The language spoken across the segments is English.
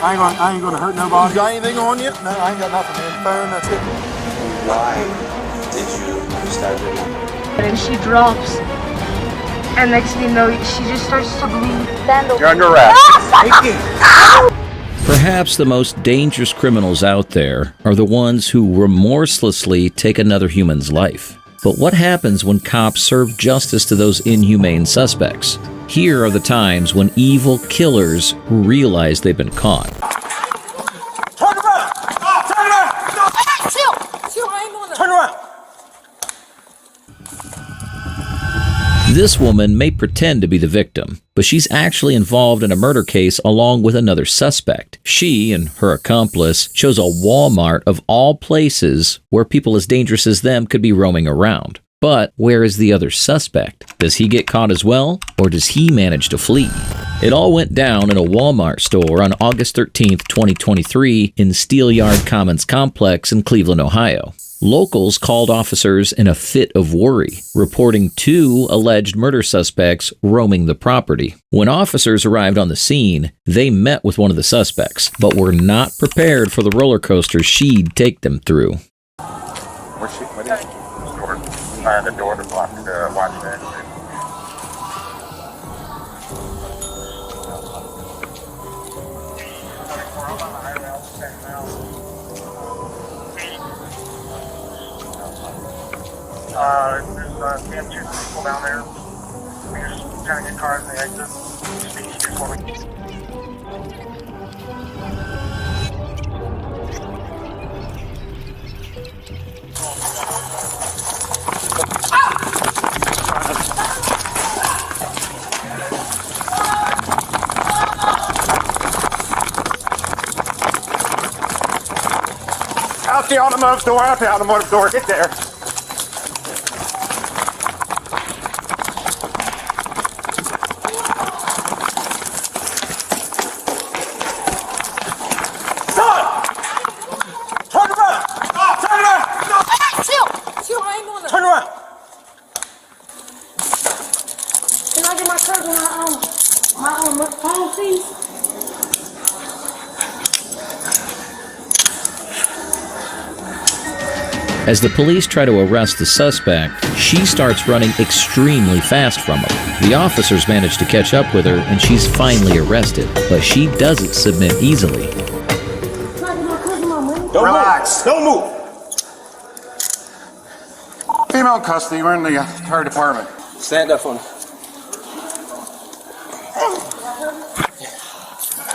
I ain't gonna hurt nobody. You got anything on you? No, I ain't got nothing, man. Phone, that's it. Why did you start doing that? And she drops. And next thing you know, she just starts to bleed. You're under arrest. Perhaps the most dangerous criminals out there are the ones who remorselessly take another human's life. But what happens when cops serve justice to those inhumane suspects? Here are the times when evil killers realize they've been caught. Turn around! Turn around! Chill, I ain't doing that. Turn around! This woman may pretend to be the victim, but she's actually involved in a murder case along with another suspect. She and her accomplice chose a Walmart of all places where people as dangerous as them could be roaming around. But where is the other suspect? Does he get caught as well, or does he manage to flee? It all went down in a Walmart store on August 13th, 2023 in Steelyard Commons Complex in Cleveland, Ohio. Locals called officers in a fit of worry, reporting 2 alleged murder suspects roaming the property. When officers arrived on the scene, they met with one of the suspects, but were not prepared for the roller coaster she'd take them through. Where's she? What is she? The door to block the watch there. There's 2 people down there. We're just trying to get cars in the exit. Just be easier for me. Out the automotive door, out the automotive door, get there. Turn around! Can I get my card and my phone, please? As the police try to arrest the suspect, she starts running extremely fast from them. The officers manage to catch up with her and she's finally arrested, but she doesn't submit easily. Don't relax. Don't move. Female custody, we're in the 3rd department. Stand up for me.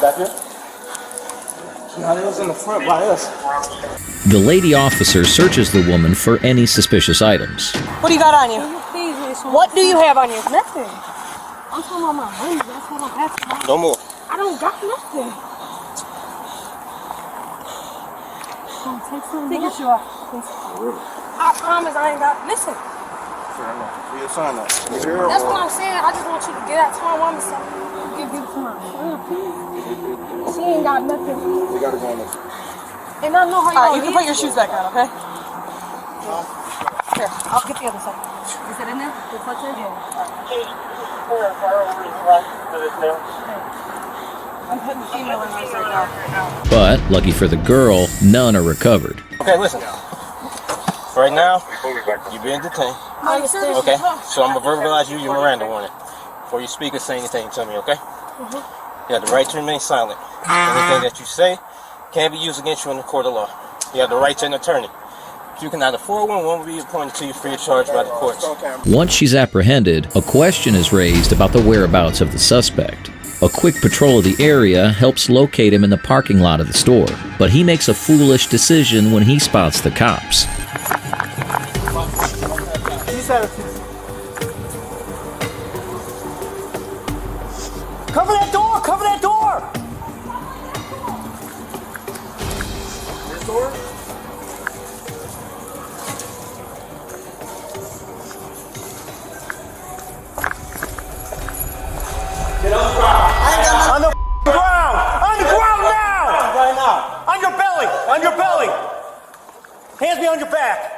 Back here? No, it was in the front by us. The lady officer searches the woman for any suspicious items. What do you got on you? What do you have on you? Nothing. I'm talking about my money. That's what I'm asking. Don't move. I don't got nothing. Take your shoe off. I promise I ain't got. Listen. That's what I'm saying. I just want you to get out to my woman. Give it to her. She ain't got nothing. We gotta go on this. And I know how you can put your shoes back on, okay? Here, I'll get the other side. Is it in there? The foot's in? Yeah. I'm putting the female in these right now. But, lucky for the girl, none are recovered. Okay, listen. Right now, you're being detained. I understand. Okay? So I'm going to verbalize you your Miranda warning. Before you speak or say anything to me, okay? You have the right to remain silent. Anything that you say can't be used against you in the court of law. You have the right to an attorney. You can either 411 will be appointed to you free of charge by the courts. Once she's apprehended, a question is raised about the whereabouts of the suspect. A quick patrol of the area helps locate him in the parking lot of the store, but he makes a foolish decision when he spots the cops. Cover that door! Cover that door! This door? Get on the ground! On the ground! On the ground now! Right now! On your belly! On your belly! Hands me on your back!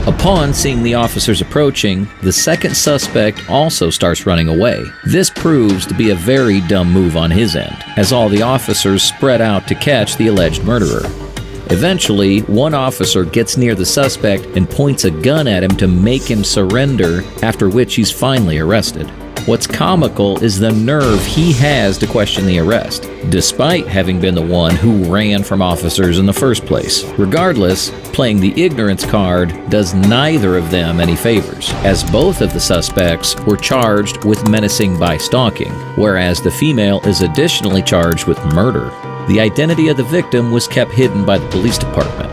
A Upon seeing the officers approaching, the second suspect also starts running away. This proves to be a very dumb move on his end, as all the officers spread out to catch the alleged murderer. Eventually, one officer gets near the suspect and points a gun at him to make him surrender, after which he's finally arrested. What's comical is the nerve he has to question the arrest, despite having been the one who ran from officers in the first place. Regardless, playing the ignorance card does neither of them any favors, as both of the suspects were charged with menacing by stalking, whereas the female is additionally charged with murder. The identity of the victim was kept hidden by the police department.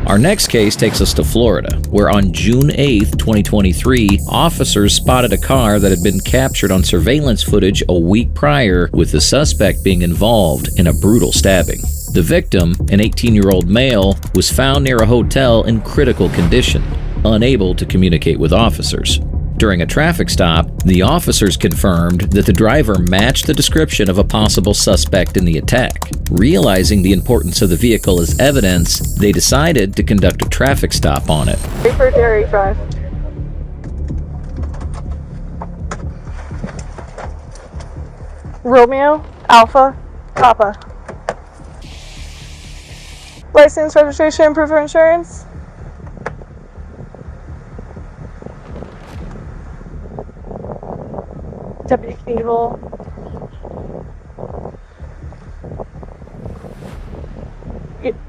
Our next case takes us to Florida, where on June 8, 2023, officers spotted a car that had been captured on surveillance footage a week prior, with the suspect being involved in a brutal stabbing. The victim, an 18-year-old male, was found near a hotel in critical condition, unable to communicate with officers. During a traffic stop, the officers confirmed that the driver matched the description of a possible suspect in the attack. Realizing the importance of the vehicle as evidence, they decided to conduct a traffic stop on it. Wait for Derry Drive. Romeo, Alpha, Papa. License, registration, proof of insurance. Deputy Cable.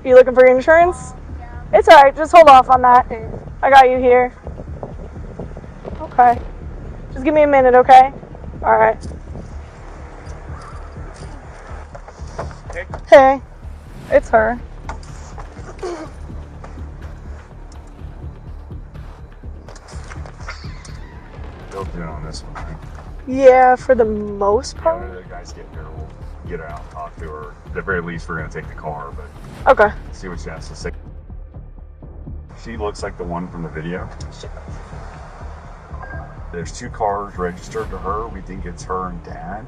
You looking for your insurance? It's alright, just hold off on that. I got you here. Okay. Just give me a minute, okay? Alright. Hey. It's her. Built in on this one, right? Yeah, for the most One part. of the guys getting here will get her out and talk to her. At the very least, we're going to take the car, but Okay. see what she has to say. She looks like the one from the video. There's 2 cars registered to her. We think it's her and Dad.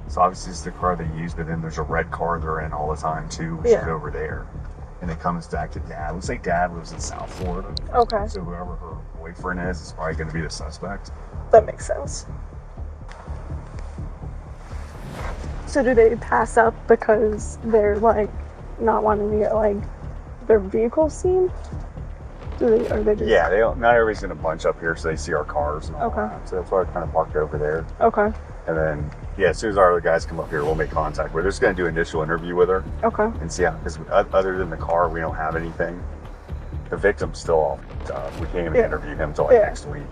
So obviously it's the car they use, but then there's a red car they're in all the time too, which is over there. And it comes back to Dad. Looks like Dad lives in South Florida. Okay. So whoever her boyfriend is probably going to be the suspect. That makes sense. So do they pass up because they're like not wanting to get like their vehicle seen? Do they? Are they just? Yeah, they don't. Not everybody's gonna bunch up here, so they see our cars and all that. So that's why I kind of parked over there. Okay. And then, yeah, as soon as our other guys come up here, we'll make contact. We're just gonna do an initial interview with her Okay. and see how. Because other than the car, we don't have anything. The victim's still all we can't even interview him until like next week.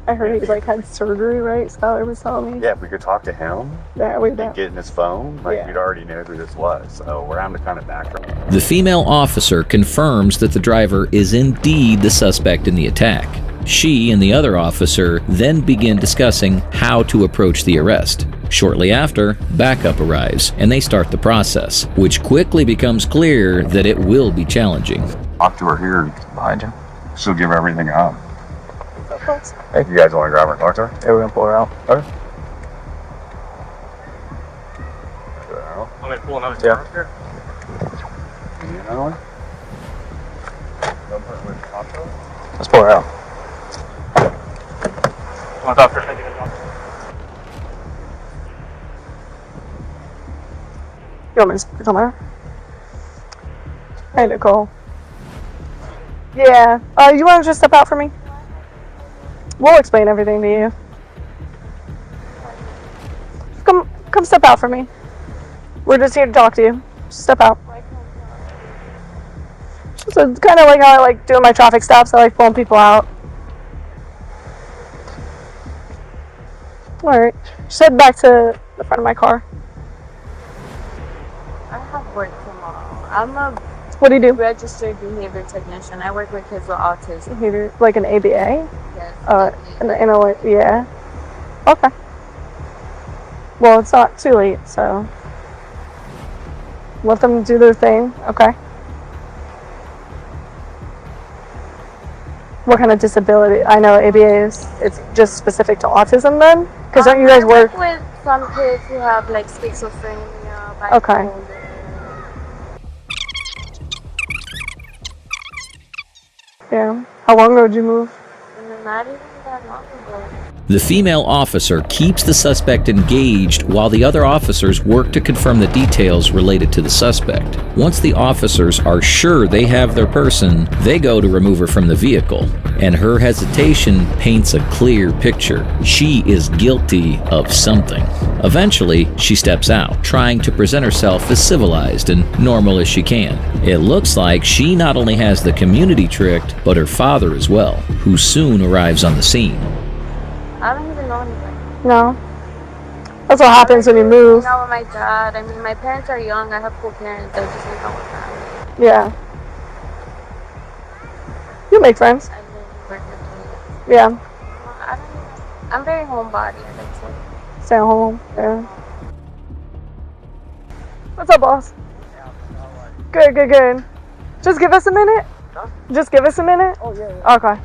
I heard he like had surgery, right? Skylar was telling me. Yeah, if we could talk to him and get in his phone, like we'd already know who this was. So we're having to kind of background. The female officer confirms that the driver is indeed the suspect in the attack. She and the other officer then begin discussing how to approach the arrest. Shortly after, backup arrives, and they start the process, which quickly becomes clear that it will be challenging. Talk to her here behind you. She'll give everything up. Hey, you guys want to grab her and talk to her? Yeah, we're gonna pull her out. Okay. I'm gonna pull another car up here. You know? Let's pull her out. Want to talk for a second? You want me to come here? Hey, Nicole. Yeah. You want to just step out for me? We'll explain everything to you. Come step out for me. We're just here to talk to you. Just step out. So it's kind of like how I like doing my traffic stops. I like pulling people out. Alright. Just head back to the front of my car. I have work tomorrow. I'm a What do you do? registered behavior technician. I work with kids with autism. Behavior, like an ABA? Yes. Yeah. Okay. Well, it's not too late, so let them do their thing. Okay. What kind of disability? I know ABA is, it's just specific to autism then? Because don't you guys I work? with some kids who have like schizophrenia, Okay. bipolar. Yeah. How long ago did you move? Not even that long ago. The female officer keeps the suspect engaged while the other officers work to confirm the details related to the suspect. Once the officers are sure they have their person, they go to remove her from the vehicle, and her hesitation paints a clear picture. She is guilty of something. Eventually, she steps out, trying to present herself as civilized and normal as she can. It looks like she not only has the community tricked, but her father as well, who soon arrives on the scene. I don't even know anybody. No. That's what happens when you move. Hang out with my dad. I mean, my parents are young. I have cool parents. I just hang out with them. Yeah. You make friends. I really work with them. Yeah. I don't even, I'm very homebody, I like to. Stay home. Yeah. What's up, boss? Good, good, good. Just give us a minute. Huh? Just give us a minute. Oh, yeah. Okay.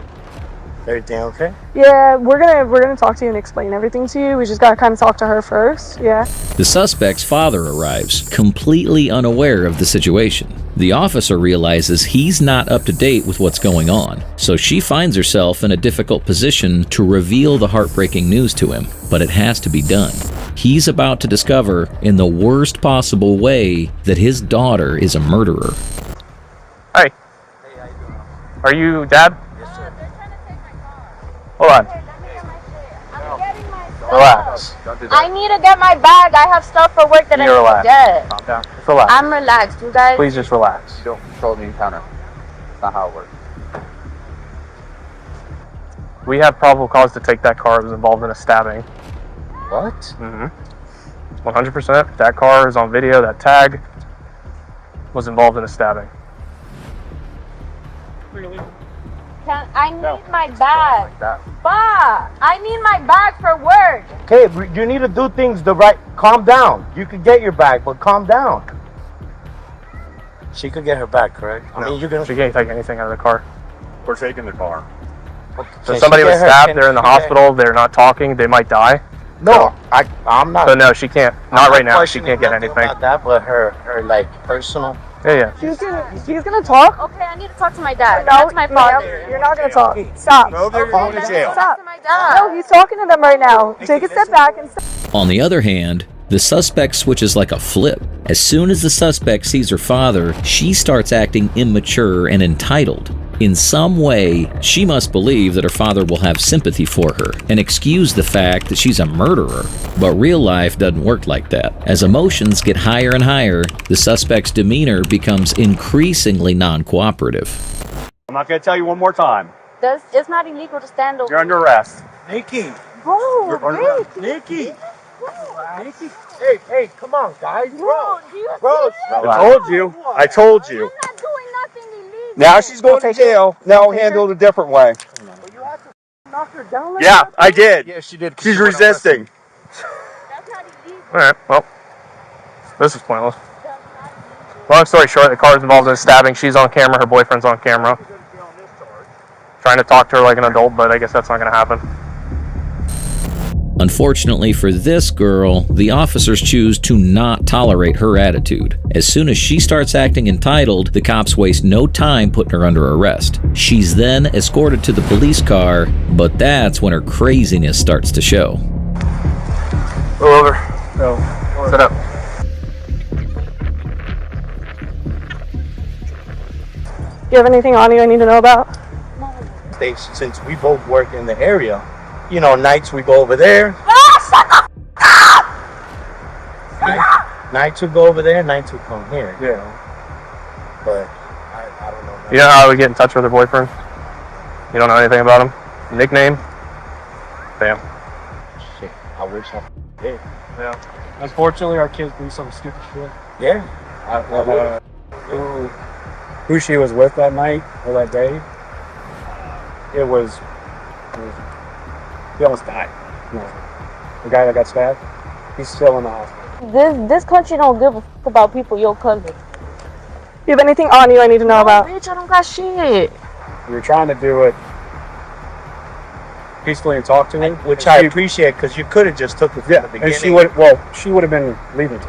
Everything okay? Yeah, we're gonna talk to you and explain everything to you. We just gotta kind of talk to her first. Yeah. The suspect's father arrives, completely unaware of the situation. The officer realizes he's not up to date with what's going on, so she finds herself in a difficult position to reveal the heartbreaking news to him, but it has to be done. He's about to discover, in the worst possible way, that his daughter is a murderer. Hey. Are you Dad? Hold on. Relax. I need to get my bag. I have stuff for work that I need to get. Calm down. Just relax. I'm relaxed. You guys. Please just relax. You don't control the encounter. That's not how it works. We have probable cause to take that car. It was involved in a stabbing. What? Mm-hmm. 100%. That car is on video. That tag was involved in a stabbing. I need my bag. Bah! I need my bag for work. Okay, you need to do things the right. Calm down. You can get your bag, but calm down. She could get her bag, correct? I mean, you're gonna. She can't take anything out of the car. We're taking the car. So if somebody was stabbed, they're in the hospital, they're not talking, they might die. No, I'm not. So no, she can't. Not right now. She can't get anything. About that, but her like personal. Yeah. She's gonna talk. Okay, I need to talk to my dad. No, That's my father. you're not gonna talk. Stop. No, they're going to jail. Stop. To my dad. No, he's talking to them right now. Take a step back and stop. On the other hand, the suspect switches like a flip. As soon as the suspect sees her father, she starts acting immature and entitled. In some way, she must believe that her father will have sympathy for her and excuse the fact that she's a murderer. But real life doesn't work like that. As emotions get higher and higher, the suspect's demeanor becomes increasingly non-cooperative. I'm not going to tell you one more time. It's not illegal to stand over. You're under arrest. Nikki. Bro, You're under arrest. Nikki. Nikki. Hey, come on, guys. Bro, do you Bro, I told you. I'm not doing nothing illegal. Now she's going to jail. Now I'll handle it a different way. You have to knock her down. Yeah, I did. Yeah, she did. She's resisting. That's not illegal. Alright, well, this is pointless. Long story short, the car is involved in a stabbing. She's on camera, her boyfriend's on camera. Trying to talk to her like an adult, but I guess that's not going to happen. Unfortunately for this girl, the officers choose to not tolerate her attitude. As soon as she starts acting entitled, the cops waste no time putting her under arrest. She's then escorted to the police car, but that's when her craziness starts to show. Go over. Go. Sit up. Do you have anything on you I need to know about? Since we both work in the area, you know, nights we go over there. Nights we go over there, nights we come here. Yeah. You know? But I don't know. You know how we get in touch with her boyfriend? You don't know anything about him? Nickname? Bam. Shit, I wish I did. Yeah. Unfortunately, our kids do some stupid shit. Yeah. Who she was with that night or that day, he almost died. You know, the guy that got stabbed, he's still in the hospital. This country don't give a fuck about people your color. Do you have anything on you I need to know about? Bitch, I don't got shit. We were trying to do it peacefully and talk to her, Which I appreciate, because you could have just took it from the beginning. And she would have been leaving.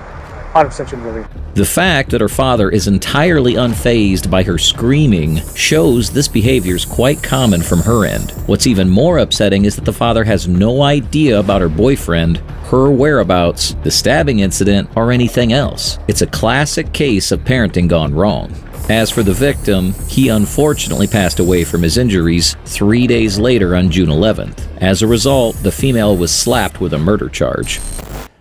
100% shouldn't believe. The fact that her father is entirely unfazed by her screaming shows this behavior is quite common from her end. What's even more upsetting is that the father has no idea about her boyfriend, her whereabouts, the stabbing incident, or anything else. It's a classic case of parenting gone wrong. As for the victim, he unfortunately passed away from his injuries 3 days later on June 11th. As a result, the female was slapped with a murder charge.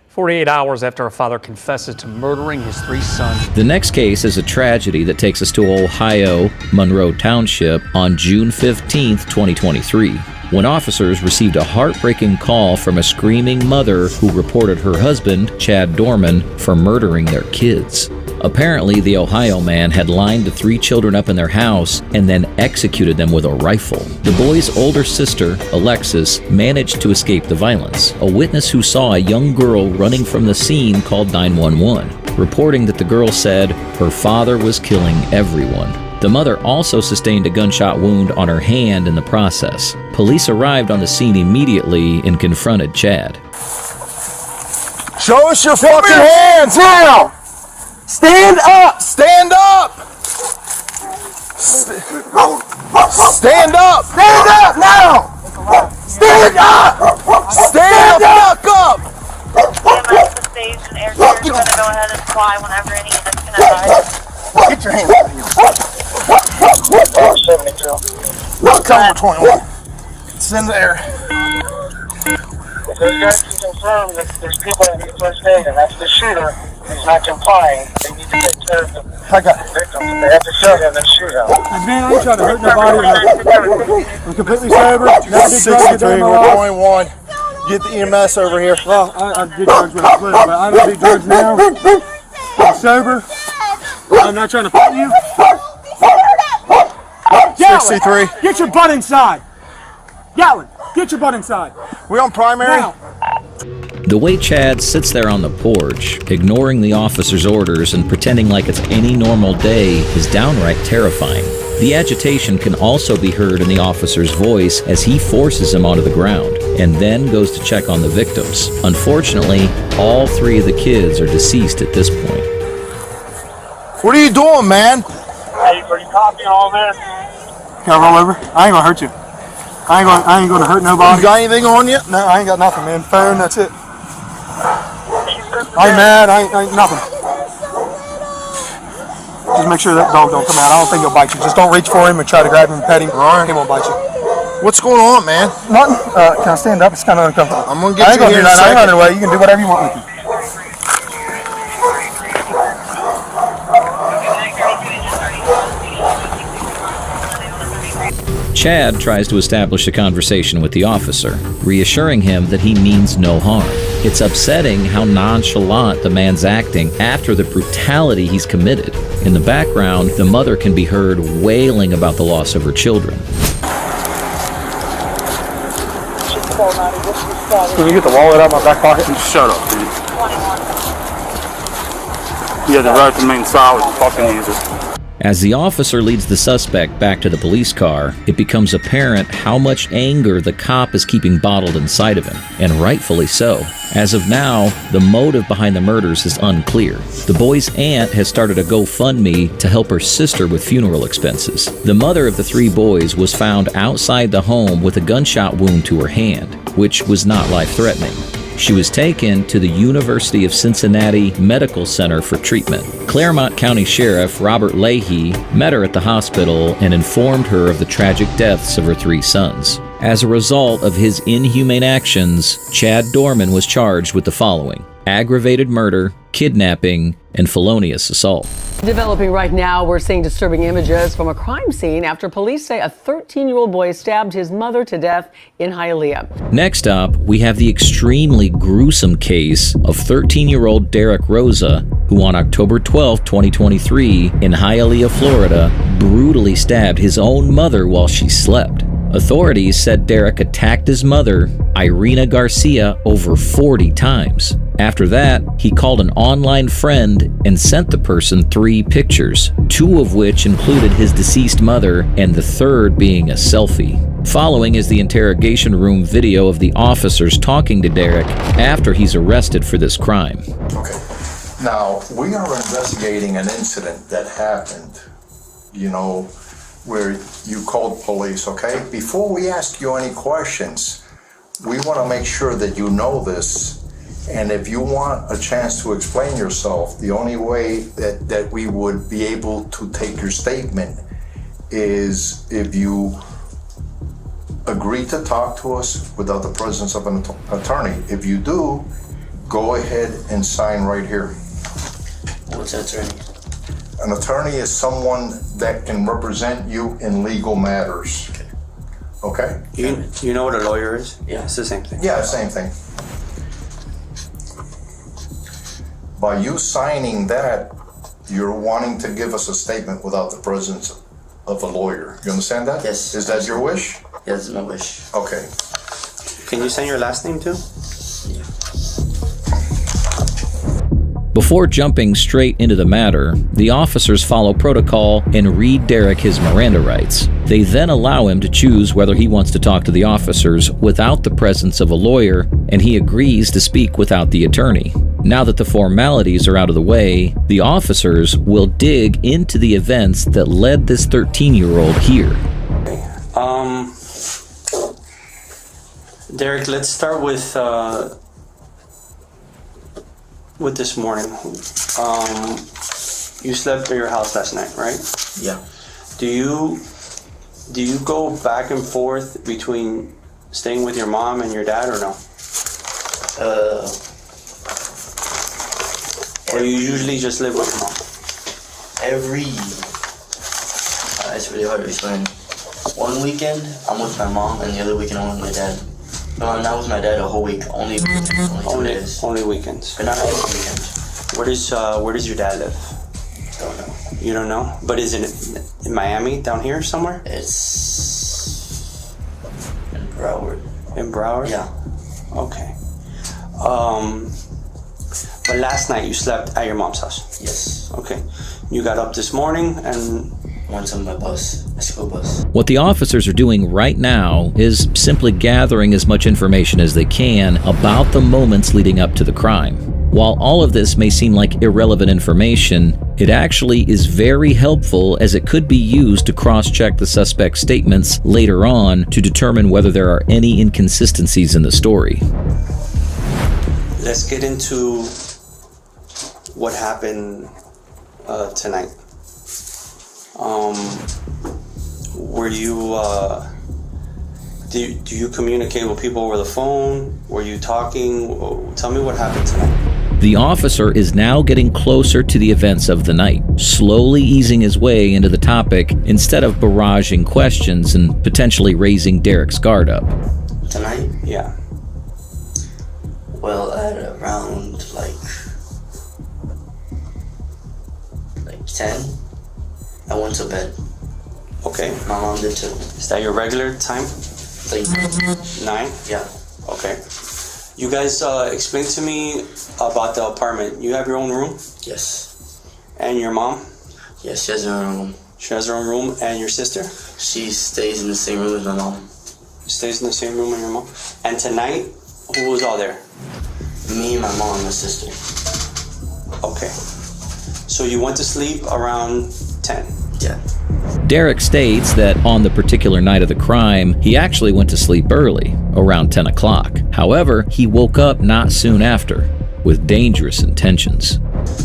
48 hours after her father confesses to murdering his 3 sons. The next case is a tragedy that takes us to Ohio, Monroe Township, on June 15, 2023, when officers received a heartbreaking call from a screaming mother who reported her husband, Chad Dorman, for murdering their kids. Apparently, the Ohio man had lined the 3 children up in their house and then executed them with a rifle. The boy's older sister, Alexis, managed to escape the violence. A witness who saw a young girl running from the scene called 911, reporting that the girl said her father was killing everyone. The mother also sustained a gunshot wound on her hand in the process. Police arrived on the scene immediately and confronted Chad. Show us your fucking hands now! Stand up! Stand up! Stand up! Stand up now! Stand up! Stand the fuck up! The stage and air crews are going to go ahead and fly whenever any units can arrive. Get your hands out of here. Caliber 21. It's in the air. Those guys can confirm that there's people that need first aid, and that's the shooter who's not complying. They need to take care of the victims. They have to show them the shootout. Man, I ain't trying to hurt nobody. I'm completely sober. Never did drugs a day in my life. 21. Get the EMS over here. Well, I did drugs when I was little, but I don't do drugs now. I'm sober. I'm not trying to fight you. 63. Get your butt inside. Yellen, get your butt inside. We on primary? Now. The way Chad sits there on the porch, ignoring the officer's orders and pretending like it's any normal day, is downright terrifying. The agitation can also be heard in the officer's voice as he forces him onto the ground and then goes to check on the victims. Unfortunately, all 3 of the kids are deceased at this point. What are you doing, man? Hey, are you copying all this? Can I roll over? I ain't gonna hurt you. I ain't gonna hurt nobody. You got anything on you? No, I ain't got nothing, man. Phone, that's it. I ain't mad. I ain't nothing. Just make sure that dog don't come out. I don't think he'll bite you. Just don't reach for him and try to grab him and pet him. All right. He won't bite you. What's going on, man? Nothing. Can I stand up? It's kind of uncomfortable. I'm gonna get you here in a I ain't second. running away. You can do whatever you want with me. Chad tries to establish a conversation with the officer, reassuring him that he means no harm. It's upsetting how nonchalant the man's acting after the brutality he's committed. In the background, the mother can be heard wailing about the loss of her children. Can you get the wallet out of my back pocket? Shut up, dude. You had the right to remain silent, you fucking user. As the officer leads the suspect back to the police car, it becomes apparent how much anger the cop is keeping bottled inside of him, and rightfully so. As of now, the motive behind the murders is unclear. The boy's aunt has started a GoFundMe to help her sister with funeral expenses. The mother of the 3 boys was found outside the home with a gunshot wound to her hand, which was not life-threatening. She was taken to the University of Cincinnati Medical Center for treatment. Claremont County Sheriff Robert Leahy met her at the hospital and informed her of the tragic deaths of her 3 sons. As a result of his inhumane actions, Chad Dorman was charged with the following: aggravated murder, kidnapping, and felonious assault. Developing right now, we're seeing disturbing images from a crime scene after police say a 13-year-old boy stabbed his mother to death in Hialeah. Next up, we have the extremely gruesome case of 13-year-old Derek Rosa, who on October 12, 2023, in Hialeah, Florida, brutally stabbed his own mother while she slept. Authorities said Derek attacked his mother, Irina Garcia, over 40 times. After that, he called an online friend and sent the person 3 pictures, 2 of which included his deceased mother and the 3rd being a selfie. Following is the interrogation room video of the officers talking to Derek after he's arrested for this crime. Okay. Now, we are investigating an incident that happened, you know, where you called police, okay? Before we ask you any questions, we want to make sure that you know this. And if you want a chance to explain yourself, the only way that we would be able to take your statement is if you agree to talk to us without the presence of an attorney. If you do, go ahead and sign right here. What's an attorney? An attorney is someone that can represent you in legal matters. Okay? You know what a lawyer is? Yeah, it's the same thing. Yeah, same thing. By you signing that, you're wanting to give us a statement without the presence of a lawyer. You understand that? Yes. Is that your wish? Yes, my wish. Okay. Can you say your last name too? Before jumping straight into the matter, the officers follow protocol and read Derek his Miranda rights. They then allow him to choose whether he wants to talk to the officers without the presence of a lawyer, and he agrees to speak without the attorney. Now that the formalities are out of the way, the officers will dig into the events that led this 13-year-old here. Derek, let's start with this morning. You slept at your house last night, right? Yeah. Do you go back and forth between staying with your mom and your dad, or no? Or you usually just live with your mom? It's really hard to explain. One weekend, I'm with my mom, and the other weekend, I'm with my dad. No, I'm not with my dad a whole week. Only weekends. Only 2 days. Only weekends. But not every weekend. Where does your dad live? Don't know. You don't know? But is it in Miami, down here somewhere? It's in Broward. In Broward? Yeah. Okay. But last night you slept at your mom's house? Yes. Okay. You got up this morning and went on my bus, a school bus. What the officers are doing right now is simply gathering as much information as they can about the moments leading up to the crime. While all of this may seem like irrelevant information, it actually is very helpful, as it could be used to cross-check the suspect's statements later on to determine whether there are any inconsistencies in the story. Let's get into what happened tonight. Were you do you communicate with people over the phone? Were you talking? Tell me what happened tonight. The officer is now getting closer to the events of the night, slowly easing his way into the topic instead of barraging questions and potentially raising Derek's guard up. Tonight? Yeah. Well, at around like 10, I went to bed. Okay. My mom did too. Is that your regular time? Like 9? Yeah. Okay. You guys explain to me about the apartment. You have your own room? Yes. And your mom? Yes, she has her own room. She has her own room. And your sister? She stays in the same room as my mom. Stays in the same room with your mom? And tonight, who was all there? Me, my mom, and my sister. Okay. So you went to sleep around 10? Yeah. Derek states that on the particular night of the crime, he actually went to sleep early, around 10 o'clock. However, he woke up not soon after, with dangerous intentions.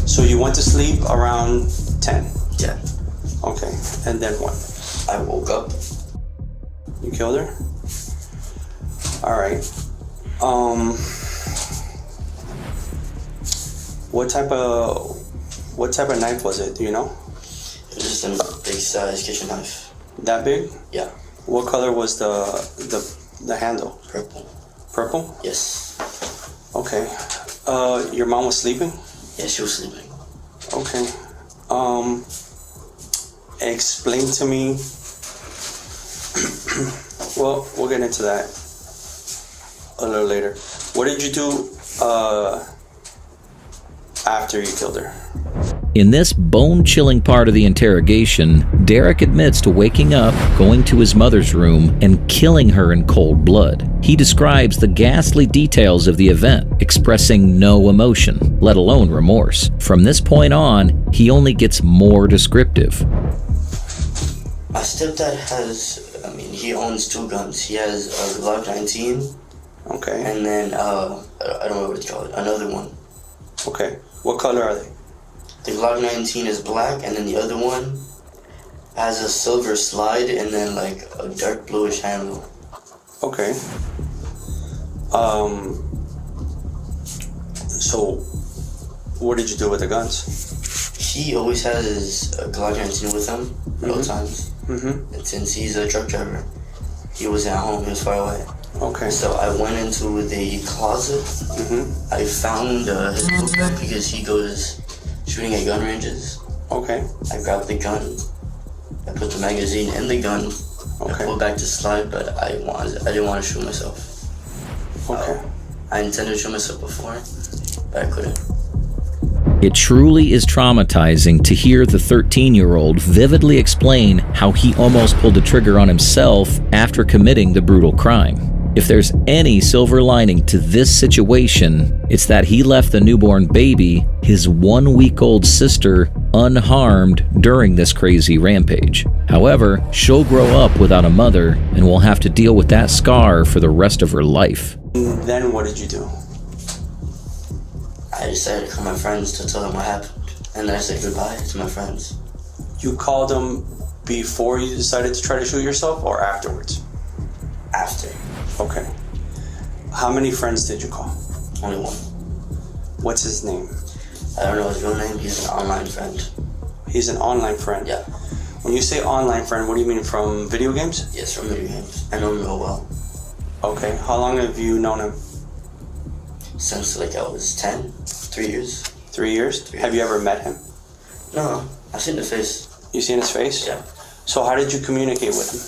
So you went to sleep around 10? Yeah. Okay. And then what? I woke up. You killed her? All right. What type of knife was it? Do you know? It was just a big size kitchen knife. That big? Yeah. What color was the handle? Purple. Purple? Yes. Okay. Your mom was sleeping? Yeah, she was sleeping. Okay. Explain to me. Well, we'll get into that a little later. What did you do after you killed her? In this bone-chilling part of the interrogation, Derek admits to waking up, going to his mother's room, and killing her in cold blood. He describes the ghastly details of the event, expressing no emotion, let alone remorse. From this point on, he only gets more descriptive. My stepdad he owns 2 guns. He has a Glock 19. Okay. And then, I don't know what it's called, another one. Okay. What color are they? The Glock 19 is black, and then the other one has a silver slide and then like a dark bluish handle. Okay. So, what did you do with the guns? He always has his Glock 19 with him at all times. Mm-hmm. And since he's a truck driver, he wasn't at home, he was far away. Okay. So I went into the closet. Mm-hmm. I found his book because he goes shooting at gun ranges. Okay. I grabbed the gun. I put the magazine in the gun. Okay. I pulled back the slide, but I didn't want to shoot myself. Okay. I intended to shoot myself before, but I couldn't. It truly is traumatizing to hear the 13-year-old vividly explain how he almost pulled the trigger on himself after committing the brutal crime. If there's any silver lining to this situation, it's that he left the newborn baby, his 1-week-old sister, unharmed during this crazy rampage. However, she'll grow up without a mother and will have to deal with that scar for the rest of her life. Then what did you do? I decided to call my friends to tell them what happened. And then I said goodbye to my friends. You called them before you decided to try to shoot yourself or afterwards? After. Okay. How many friends did you call? Only one. What's his name? I don't know his real name. He's an online friend. He's an online friend? Yeah. When you say online friend, what do you mean, from video games? Yes, from video games. I know him real well. Okay. How long have you known him? Since like I was 10. 3 years. 3 years? Have you ever met him? No, I've seen his face. You seen his face? Yeah. So how did you communicate with him?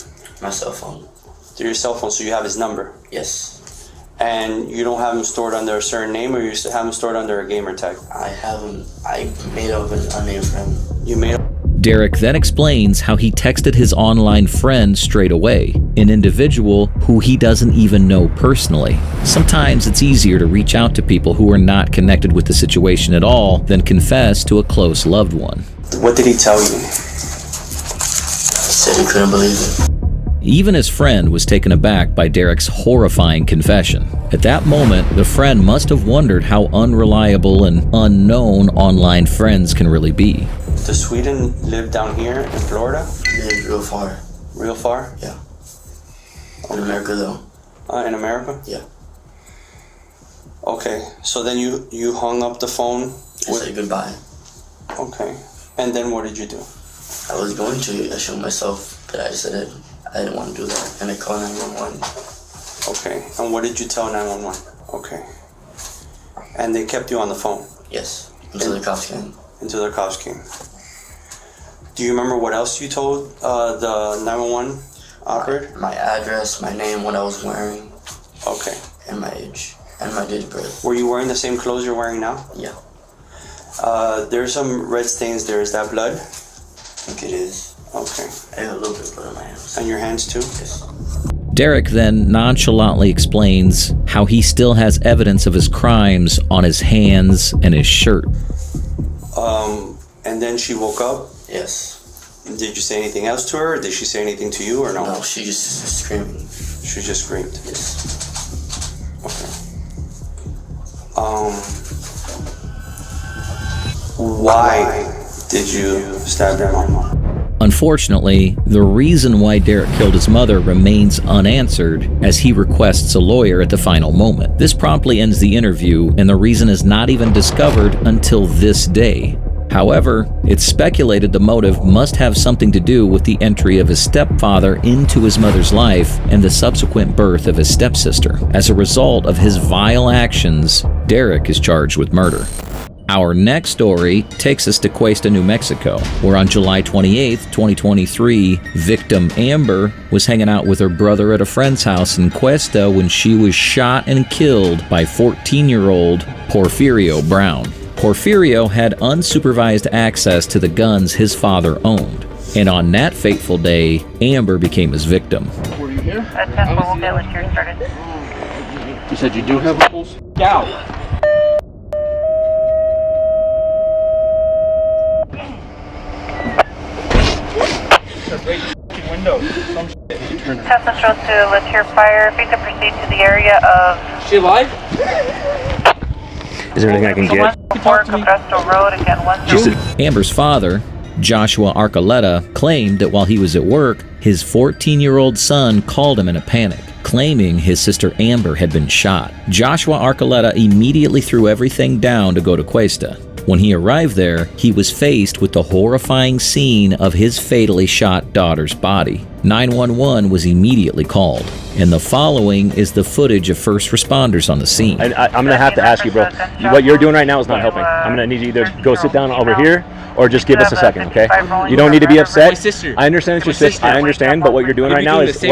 My cell phone. Through your cell phone, so you have his number? Yes. And you don't have him stored under a certain name, or you have him stored under a gamer tag? I made up a name for him. You made up? Derek then explains how he texted his online friend straight away, an individual who he doesn't even know personally. Sometimes it's easier to reach out to people who are not connected with the situation at all than confess to a close loved one. What did he tell you? He said he couldn't believe it. Even his friend was taken aback by Derek's horrifying confession. At that moment, the friend must have wondered how unreliable and unknown online friends can really be. Does Sweden live down here in Florida? He lives real far. Real far? Yeah. In America, though. In America? Yeah. Okay, so then you hung up the phone? I said goodbye. Okay, and then what did you do? I was going to shoot myself, but I decided I didn't want to do that, and I called 911. Okay, and what did you tell 911? Okay. And they kept you on the phone? Yes, until the cops came. Until the cops came. Do you remember what else you told the 911 operator? My address, my name, what I was wearing. Okay. And my age, and my date of birth. Were you wearing the same clothes you're wearing now? Yeah. There's some red stains there. Is that blood? I think it is. Okay. I have a little bit of blood on my hands. And your hands too? Yes. Derek then nonchalantly explains how he still has evidence of his crimes on his hands and his shirt. And then she woke up? Yes. Did you say anything else to her, or did she say anything to you, or no? No, she just screamed. She just screamed? Yes. Why did you stab your mom? Unfortunately, the reason why Derek killed his mother remains unanswered as he requests a lawyer at the final moment. This promptly ends the interview, and the reason is not even discovered until this day. However, it's speculated the motive must have something to do with the entry of his stepfather into his mother's life and the subsequent birth of his stepsister. As a result of his vile actions, Derek is charged with murder. Our next story takes us to Cuesta, New Mexico, where on July 28, 2023, victim Amber was hanging out with her brother at a friend's house in Cuesta when she was shot and killed by 14-year-old Porfirio Brown. Porfirio had unsupervised access to the guns his father owned, and on that fateful day, Amber became his victim. We'll get with yours started. You said you do have a pulse? Out. Test Central to let's hear fire. If you could proceed to the area of... She alive? Is there anything I can get? Road, again, Amber's father, Joshua Archuleta, claimed that while he was at work, his 14-year-old son called him in a panic, claiming his sister Amber had been shot. Joshua Archuleta immediately threw everything down to go to Cuesta. When he arrived there, he was faced with the horrifying scene of his fatally shot daughter's body. 911 was immediately called, and the following is the footage of first responders on the scene. I'm going to have to ask you, bro. What you're doing right now is not helping. I'm going to need you to either go sit down over here or just give us a second, okay? You don't need to be upset. My sister. I understand it's your sister. I understand, but what you're doing right now is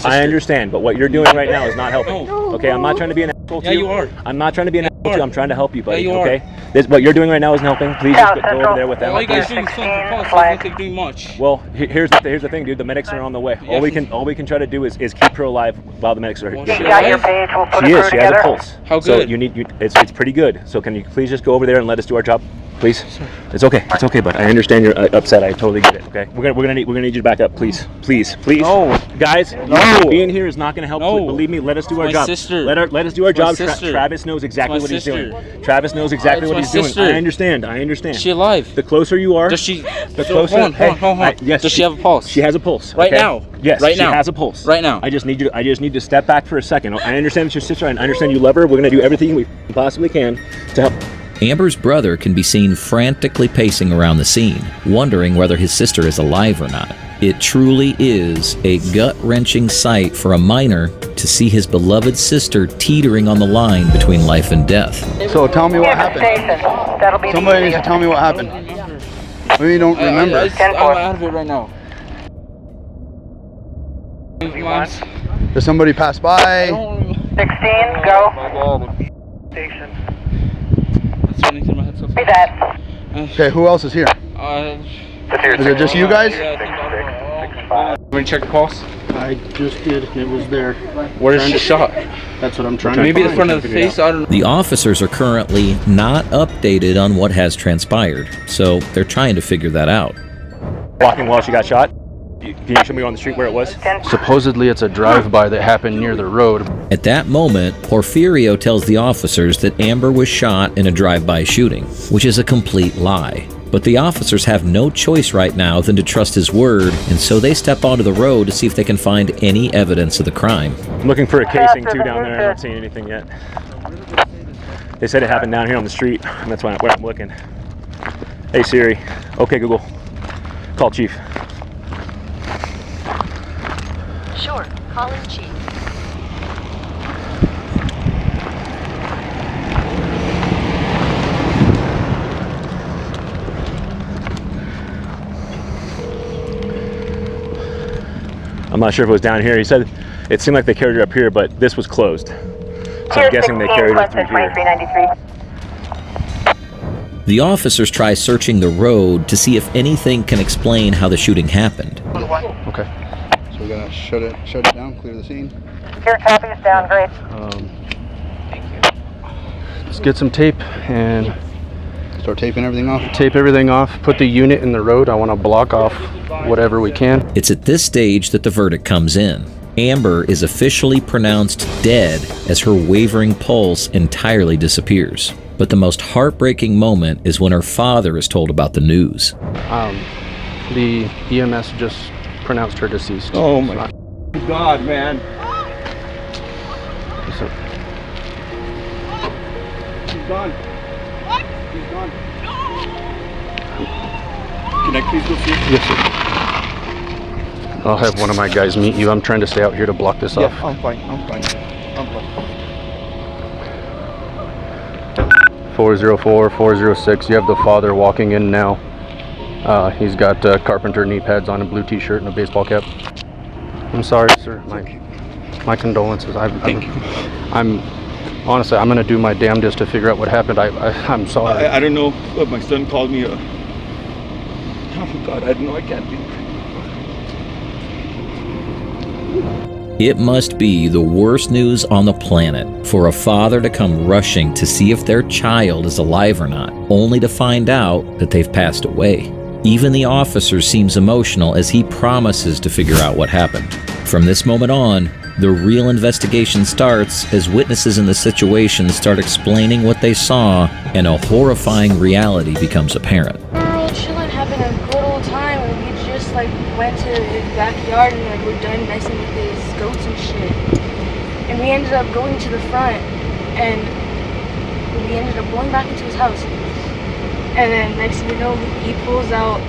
I understand, but what you're doing right now is not helping. Okay, I'm not trying to be an asshole to you. Yeah, you are. I'm not trying to be an asshole to you. I'm trying to help you, buddy. Yeah, you are. Okay? What you're doing right now isn't helping. Please just go over there with them. All you guys doing is filling for pulse. I don't think doing much. Well, here's the thing, dude. The medics are on the way. All we can try to do is keep her alive while the medics are here. You got your page. We'll put She a is. crew She has a together. pulse. How good? So it's pretty good. So can you please just go over there and let us do our job, please? It's okay. It's okay, but I understand you're upset. I totally get it. Okay. We're gonna need you to back up, please. Please. No, guys. No. Being here is not gonna help. No. Believe me. Let us do our job. Sister. Let us do our job. Sister. Travis knows exactly what he's sister. doing. Travis knows exactly what he's doing. I understand. Is she alive? The closer you are, Does she? the closer. Hold on. Yes. Does she have a pulse? She has a pulse. Right okay? now. Yes. Right now. She has a pulse. Right now. I just need you to step back for a second. I understand it's your sister. I understand you love her. We're gonna do everything we possibly can to help. Amber's brother can be seen frantically pacing around the scene, wondering whether his sister is alive or not. It truly is a gut-wrenching sight for a minor to see his beloved sister teetering on the line between life and death. So tell me what happened. Somebody needs to tell me what happened. We don't remember. I'm out of it right now. Does somebody pass by? 16, go. Station. That's running through my head so fast. Hey, that. Okay, who else is here? Is it just you guys? Want to check the pulse? I just did. It was there. Where is she shot? That's what I'm trying to Maybe find. the front of the face. I don't know. The officers are currently not updated on what has transpired, so they're trying to figure that out. Walking while she got shot. Can you show me on the street where it was? Supposedly it's a drive-by that happened near the road. At that moment, Porfirio tells the officers that Amber was shot in a drive-by shooting, which is a complete lie. But the officers have no choice right now than to trust his word, and so they step onto the road to see if they can find any evidence of the crime. I'm looking for a casing too down there. I haven't seen anything yet. They said it happened down here on the street, and that's where I'm looking. Hey Siri. Okay Google. Call Chief. Sure, calling Chief. I'm not sure if it was down here. He said it seemed like they carried her up here, but this was closed. So I'm guessing they carried her through here. The officers try searching the road to see if anything can explain how the shooting happened. Okay. So we gotta shut it down, clear the scene. Your copy is down, great. Let's get some tape and start taping everything off. Tape everything off. Put the unit in the road. I want to block off whatever we can. It's at this stage that the verdict comes in. Amber is officially pronounced dead as her wavering pulse entirely disappears. But the most heartbreaking moment is when her father is told about the news. The EMS just pronounced her deceased. Oh my God, man. So, She's gone. What? She's gone. Can I please go see her? yes, sir. I'll have one of my guys meet you. I'm trying to stay out here to block this off. I'm fine. I'm fine. I'm fine. 404, 406. You have the father walking in now. He's got carpenter knee pads on, a blue t-shirt, and a baseball cap. I'm sorry, sir. My condolences. I'm Honestly, I'm gonna do my damnedest to figure out what happened. I'm sorry. I don't know, but my son called me. Oh God, I don't know. I can't do it. It must be the worst news on the planet for a father to come rushing to see if their child is alive or not, only to find out that they've passed away. Even the officer seems emotional as he promises to figure out what happened. From this moment on, the real investigation starts as witnesses in the situation start explaining what they saw, and a horrifying reality becomes apparent. We were all chilling, having a good old time, and we just like went to his backyard and like we're done messing with his goats and shit. And we ended up going to the front, and we ended up going back into his house. And then next thing you know, he pulls out,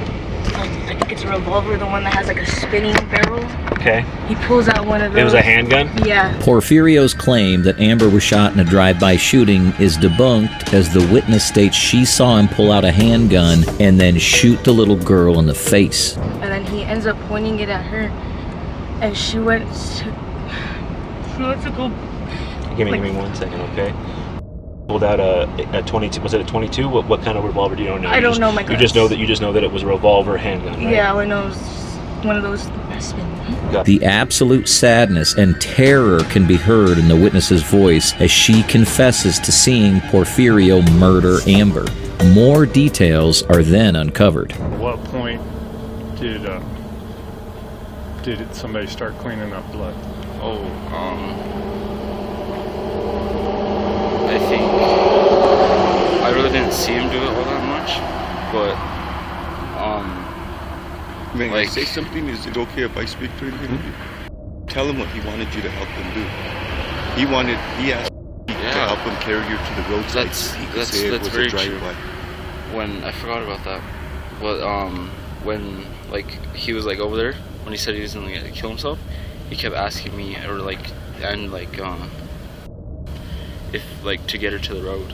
I think it's a revolver, the one that has like a spinning barrel. Okay. He pulls out one of those. It was a handgun? Yeah. Porfirio's claim that Amber was shot in a drive-by shooting is debunked as the witness states she saw him pull out a handgun and then shoot the little girl in the face. And then he ends up pointing it at her, and she went to go. Give me 1 second, okay? Pulled out a 22. Was it a 22? What kind of revolver do you know? I don't know my guns. You just know that it was a revolver handgun, right? Yeah, I know it was one of those spin. The absolute sadness and terror can be heard in the witness's voice as she confesses to seeing Porfirio murder Amber. More details are then uncovered. At what point did somebody start cleaning up blood? I think I really didn't see him do it all that much, but May I say something? Is it okay if I speak to him? Tell him what he wanted you to help him do. He asked you to help him carry you to the roadside. That's very true. When I forgot about that, but when like he was like over there, when he said he was gonna kill himself, he kept asking me if like to get her to the road,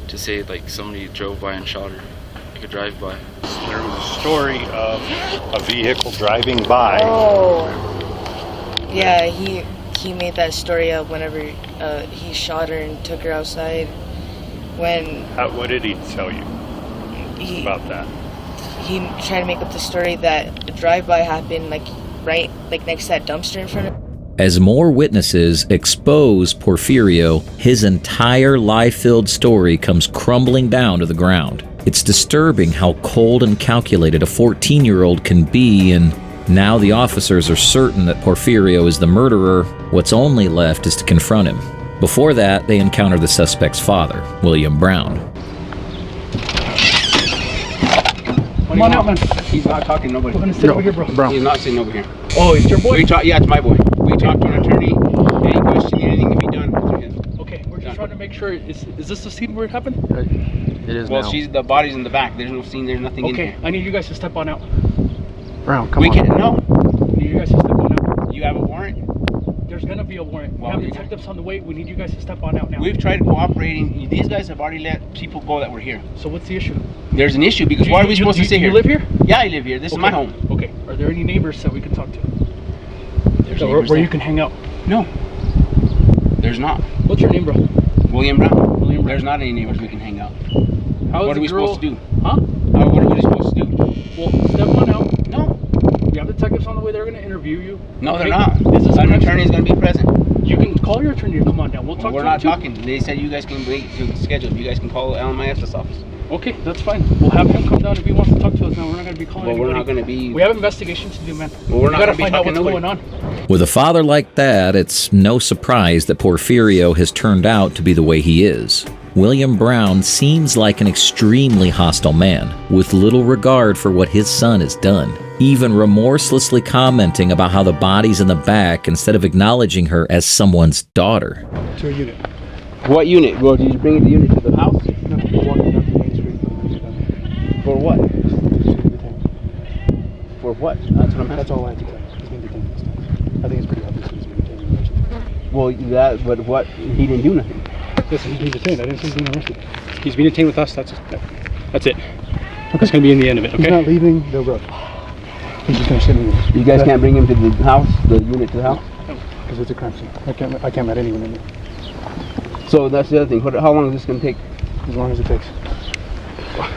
to say like somebody drove by and shot her, like a drive-by. There was a story of a vehicle driving by. Oh, yeah, he made that story up whenever he shot her and took her outside. What did he tell you about that? He tried to make up the story that the drive-by happened like right next to that dumpster in front of. As more witnesses expose Porfirio, his entire lie-filled story comes crumbling down to the ground. It's disturbing how cold and calculated a 14-year-old can be, and now the officers are certain that Porfirio is the murderer. What's only left is to confront him. Before that, they encounter the suspect's father, William Brown. Come on out, man. He's not talking to nobody. We're gonna sit over here, bro. He's not sitting over here. Oh, it's your boy? Yeah, it's my boy. We talked to an attorney. Any question, anything can be done. Okay, we're just trying to make sure. Is this the scene where it happened? It is. Well, now. The body's in the back. There's no scene. There's nothing in here. Okay, I need you guys to step on out. Brown, come on. We can't. No. I need you guys to step on out. You have a warrant? There's gonna be a warrant. We have detectives on the way. We need you guys to step on out now. We've tried cooperating. These guys have already let people go that were here. So what's the issue? There's an issue because why are we supposed to stay here? You live here? Yeah, I live here. This is my home. Okay. Are there any neighbors that we can talk to? Where you can hang out? No. There's not. What's your name, bro? William Brown. William Brown. There's not any neighbors we can hang out. What are we supposed to do? Huh? What are we supposed to do? Well, step on out. No. We have detectives on the way. They're going to interview you. No, they're not. An attorney is going to be present. You can call your attorney to come on down. We'll talk to We're not talking. They said you guys can wait to schedule. You guys can call LMIS's office. Okay, that's fine. We'll have him come down if he wants to talk to us now. We're not going to be calling anybody. We're not going to be... We have an investigation to do, man. Well, we're not going to find out what's going on. With a father like that, it's no surprise that Porfirio has turned out to be the way he is. William Brown seems like an extremely hostile man, with little regard for what his son has done, even remorselessly commenting about how the body's in the back instead of acknowledging her as someone's daughter. To a unit. What unit? Well, did you bring the unit to the house? No, we're walking down to Main Street. For what? For what? That's what I'm asking. That's all I have to tell you. He's being detained this time. I think it's pretty obvious he's being detained. Well, but what? He didn't do nothing. Listen, he's being detained. I didn't say he's being arrested. He's being detained with us. That's it. That's it. That's going to be in the end of it, okay? He's not leaving the road. He's just going to sit in the... You guys can't bring him to the house, the unit to the house? No, because it's a crime scene. I can't let anyone in there. So that's the other thing. How long is this going to take? As long as it takes.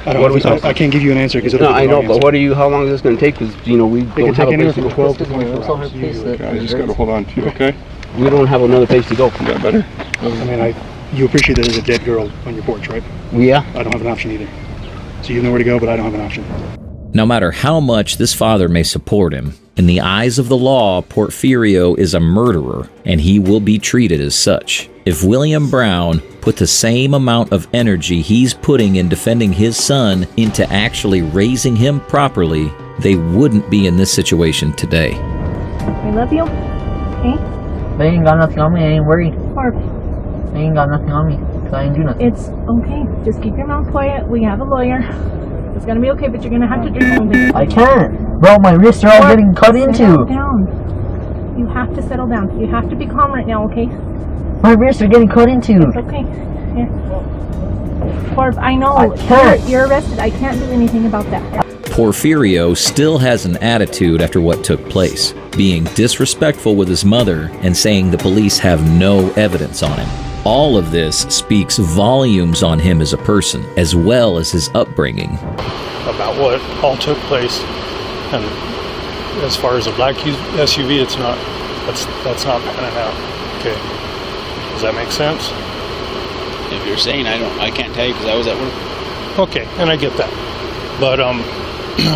I can't give you an answer because no, I know, but how long is this going to take? Because you know we don't have a place to go. 12 to 24 hours. I just gotta hold on to you, okay? We don't have another place to go. Is that better? I mean, you appreciate that there's a dead girl on your porch, right? Yeah. I don't have an option either. So you know where to go, but I don't have an option. No matter how much this father may support him, in the eyes of the law, Porfirio is a murderer, and he will be treated as such. If William Brown put the same amount of energy he's putting in defending his son into actually raising him properly, they wouldn't be in this situation today. I love you. Okay? They ain't got nothing on me. I ain't worried. Barb. They ain't got nothing on me. So I ain't do nothing. It's okay. Just keep your mouth quiet. We have a lawyer. It's gonna be okay, but you're gonna have to do something. I can't. Bro, my wrists are all getting cut into. Settle down. You have to settle down. You have to be calm right now, okay? My wrists are getting cut into. It's okay. Here. Barb, I know. You're arrested. I can't do anything about that. Porfirio still has an attitude after what took place, being disrespectful with his mother and saying the police have no evidence on him. All of this speaks volumes on him as a person, as well as his upbringing. About what all took place, and as far as the black SUV, it's not. That's not panning out. Okay, does that make sense? If you're saying I can't tell you because I was at work. Okay, and I get that. But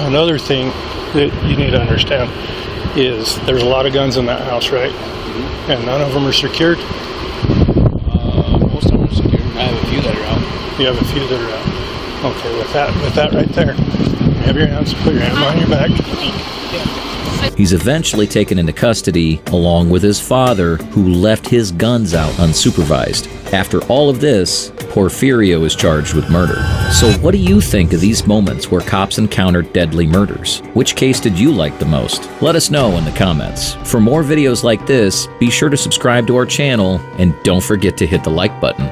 another thing that you need to understand is there's a lot of guns in that house, right? Mm-hmm. And none of them are secured. Most of them are secured. I have a few that are out. You have a few that are out. Okay, with that right there, you have your hands, put your hands on your back. He's eventually taken into custody along with his father, who left his guns out unsupervised. After all of this, Porfirio is charged with murder. So what do you think of these moments where cops encounter deadly murders? Which case did you like the most? Let us know in the comments. For more videos like this, be sure to subscribe to our channel and don't forget to hit the like button.